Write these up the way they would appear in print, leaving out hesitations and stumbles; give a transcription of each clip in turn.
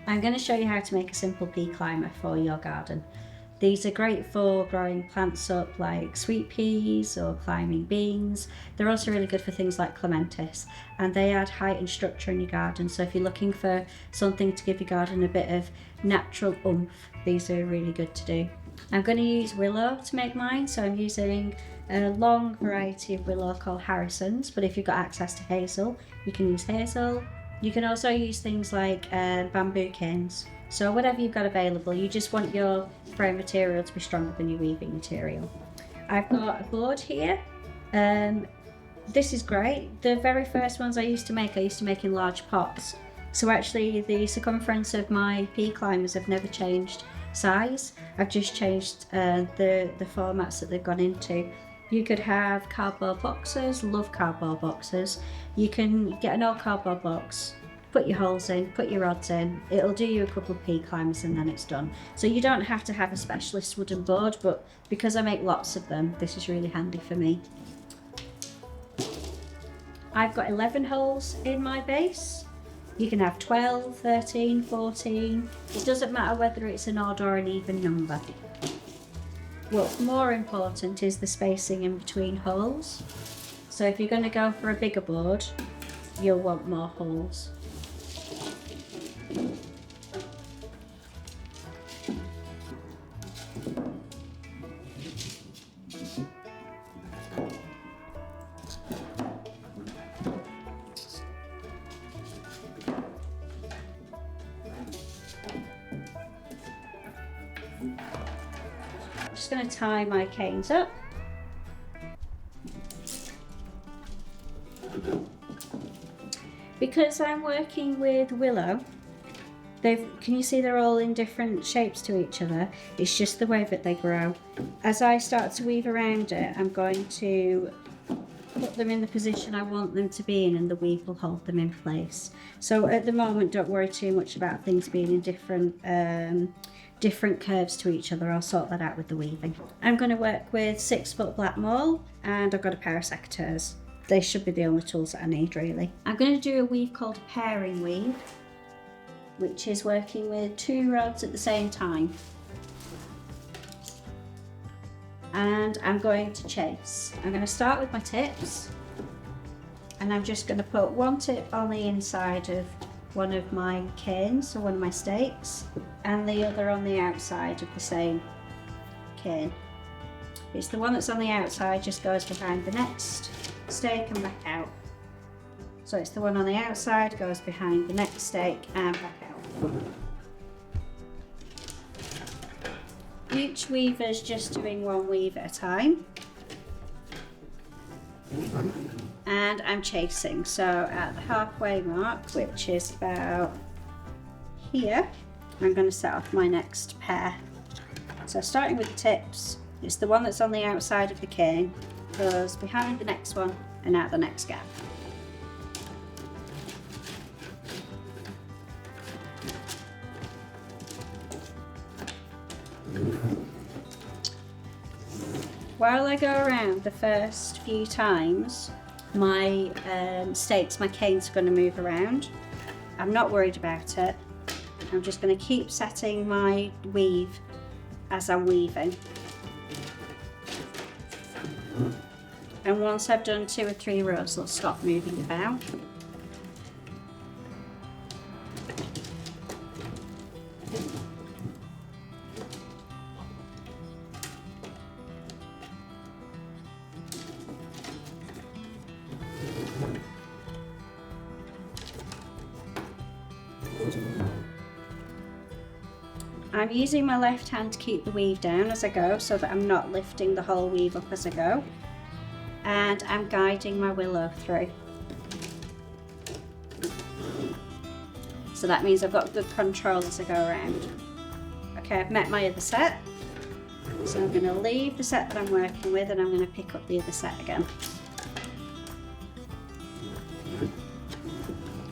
I'm going to show you how to make a simple pea climber for your garden. These are great for growing plants up like sweet peas or climbing beans. They're also really good for things like clematis, and they add height and structure in your garden. So if you're looking for something to give your garden a bit of natural oomph, these are really good to do. I'm going to use willow to make mine, so I'm using a long variety of willow called Harrison's, but if you've got access to hazel, you can use hazel. You can also use things like bamboo canes. So whatever you've got available, you just want your frame material to be stronger than your weaving material. I've got a board here. This is great. The very first ones I used to make in large pots. So actually the circumference of my pea climbers have never changed size. I've just changed the formats that they've gone into. You could have cardboard boxes, love cardboard boxes. You can get an old cardboard box, put your holes in, put your rods in. It'll do you a couple of pea climbers and then it's done. So you don't have to have a specialist wooden board, but because I make lots of them, this is really handy for me. I've got 11 holes in my base. You can have 12, 13, 14. It doesn't matter whether it's an odd or an even number. What's more important is the spacing in between holes. So if you're going to go for a bigger board, you'll want more holes. Just going to tie my canes up. Because I'm working with willow, can you see they're all in different shapes to each other? It's just the way that they grow. As I start to weave around it, I'm going to put them in the position I want them to be in, and the weave will hold them in place. So at the moment, don't worry too much about things being in different curves to each other. I'll sort that out with the weaving. I'm going to work with 6-foot black maul, and I've got a pair of secateurs. They should be the only tools that I need, really. I'm going to do a weave called a pairing weave, which is working with 2 rods at the same time. And I'm going to chase. I'm going to start with my tips, and I'm just going to put one tip on the inside of one of my canes, or one of my stakes, and the other on the outside of the same cane. It's the one that's on the outside just goes behind the next stake and back out. So it's the one on the outside goes behind the next stake and back out. Each weaver's just doing one weave at a time. And I'm chasing, so at the halfway mark, which is about here, I'm going to set off my next pair. So starting with the tips, it's the one that's on the outside of the cane, goes behind the next one and out the next gap. While I go around the first few times, my stakes, my canes are going to move around. I'm not worried about it. I'm just going to keep setting my weave as I'm weaving. And once I've done 2 or 3 rows, I'll stop moving about. I'm using my left hand to keep the weave down as I go, so that I'm not lifting the whole weave up as I go. And I'm guiding my willow through. So that means I've got good control as I go around. Okay, I've met my other set. So I'm going to leave the set that I'm working with, and I'm going to pick up the other set again.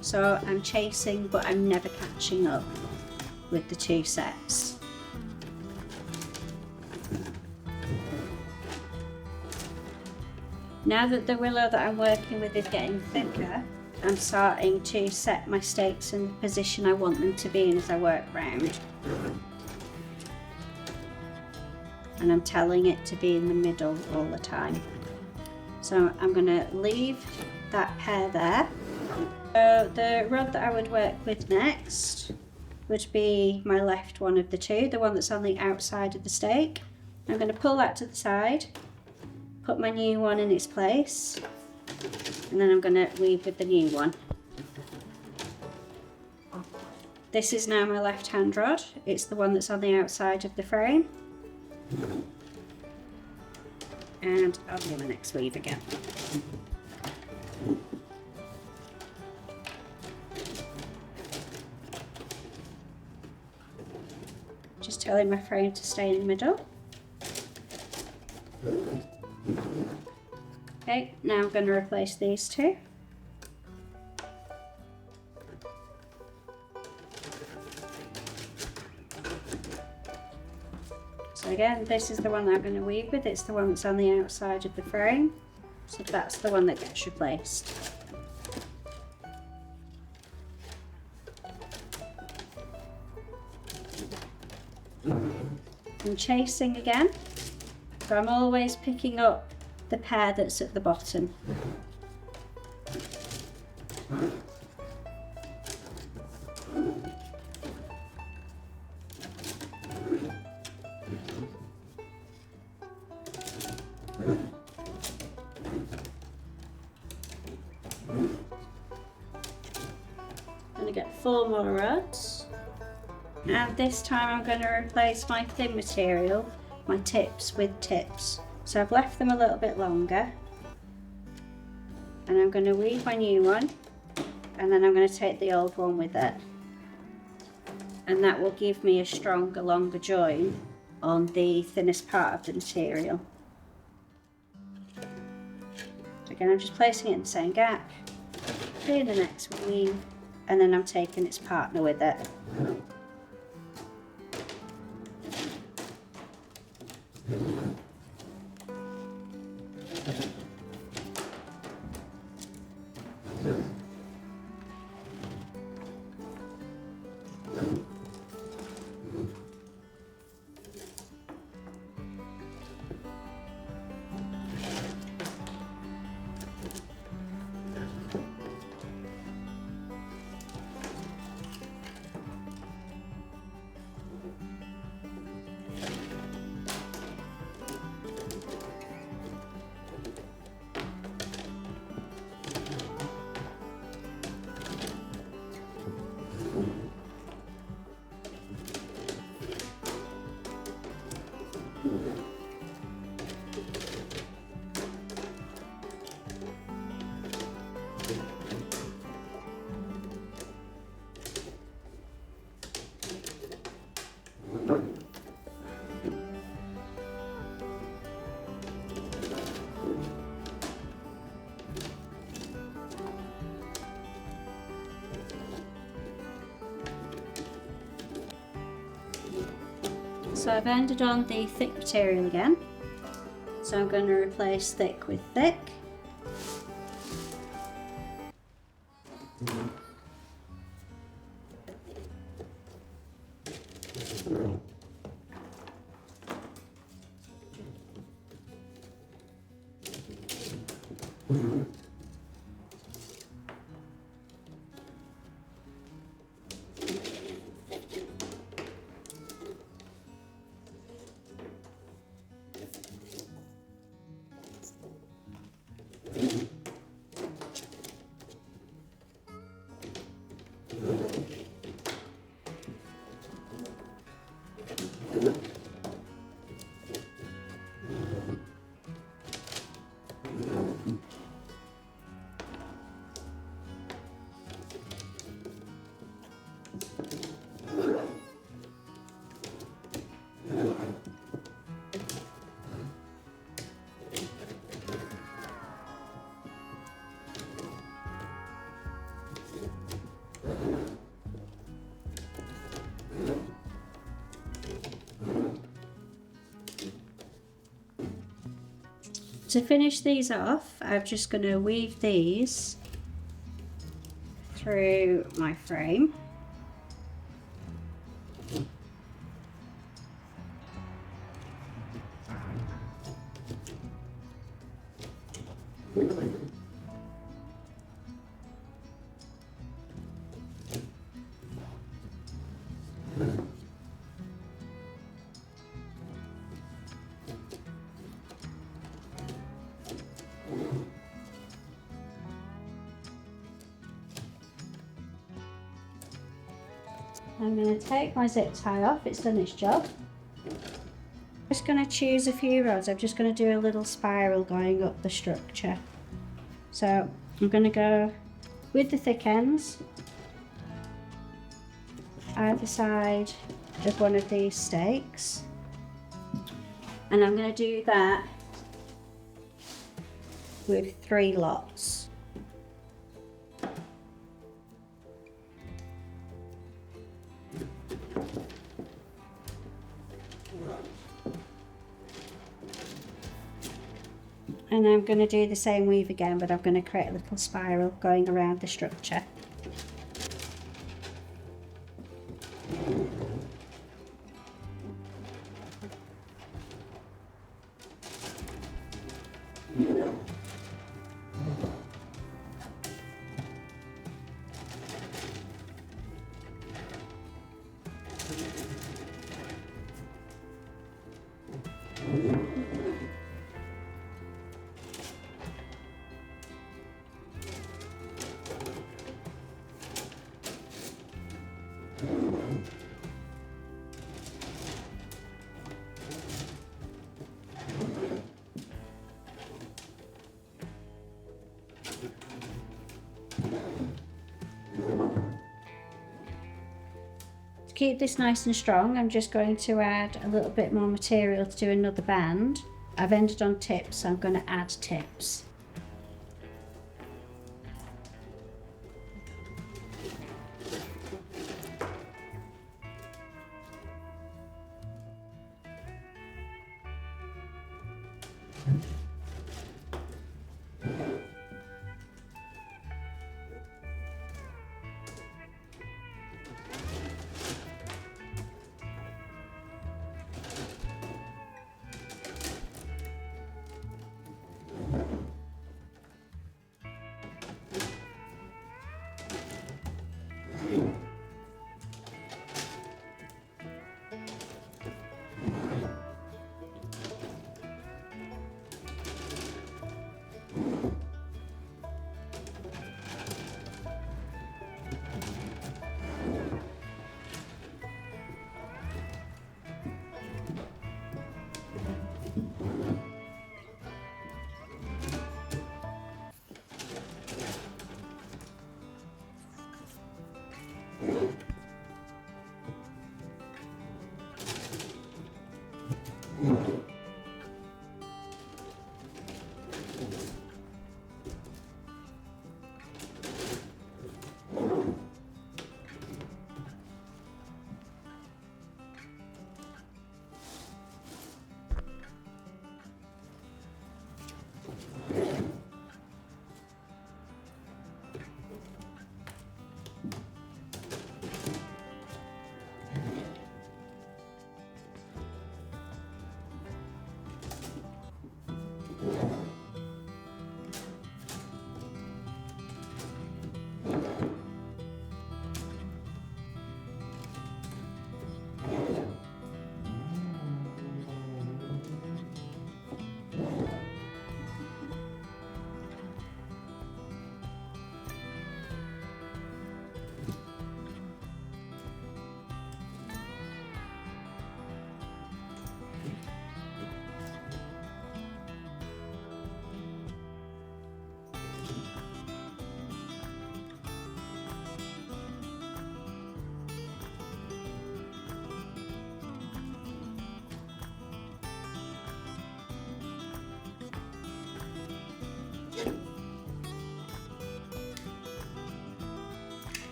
So I'm chasing, but I'm never catching up with the 2 sets. Now that the willow that I'm working with is getting thicker, I'm starting to set my stakes in the position I want them to be in as I work round. And I'm telling it to be in the middle all the time. So I'm going to leave that pair there. So the rod that I would work with next would be my left one of the two, the one that's on the outside of the stake. I'm going to pull that to the side, put my new one in its place, and then I'm going to weave with the new one. This is now my left hand rod. It's the one that's on the outside of the frame. And I'll do my next weave again. Just telling my frame to stay in the middle. Okay, now I'm going to replace these two. So again, this is the one that I'm going to weave with. It's the one that's on the outside of the frame. So that's the one that gets replaced. I'm chasing again. So I'm always picking up the pair that's at the bottom. I'm going to get 4 more rods, and this time I'm going to replace my thin material, my tips, with tips. So I've left them a little bit longer, and I'm going to weave my new one, and then I'm going to take the old one with it, and that will give me a stronger, longer join on the thinnest part of the material. Again, I'm just placing it in the same gap, doing the next weave, and then I'm taking its partner with it. So I've ended on the thick material again. So I'm going to replace thick with thick. To finish these off, I'm just going to weave these through my frame. I'm going to take my zip tie off, it's done its job. Just going to choose a few rods. I'm just going to do a little spiral going up the structure. So I'm going to go with the thick ends either side of one of these stakes, and I'm going to do that with 3 lots. And I'm going to do the same weave again, but I'm going to create a little spiral going around the structure. To keep this nice and strong, I'm just going to add a little bit more material to do another band. I've ended on tips, so I'm going to add tips.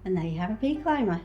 And there you have a pea climber.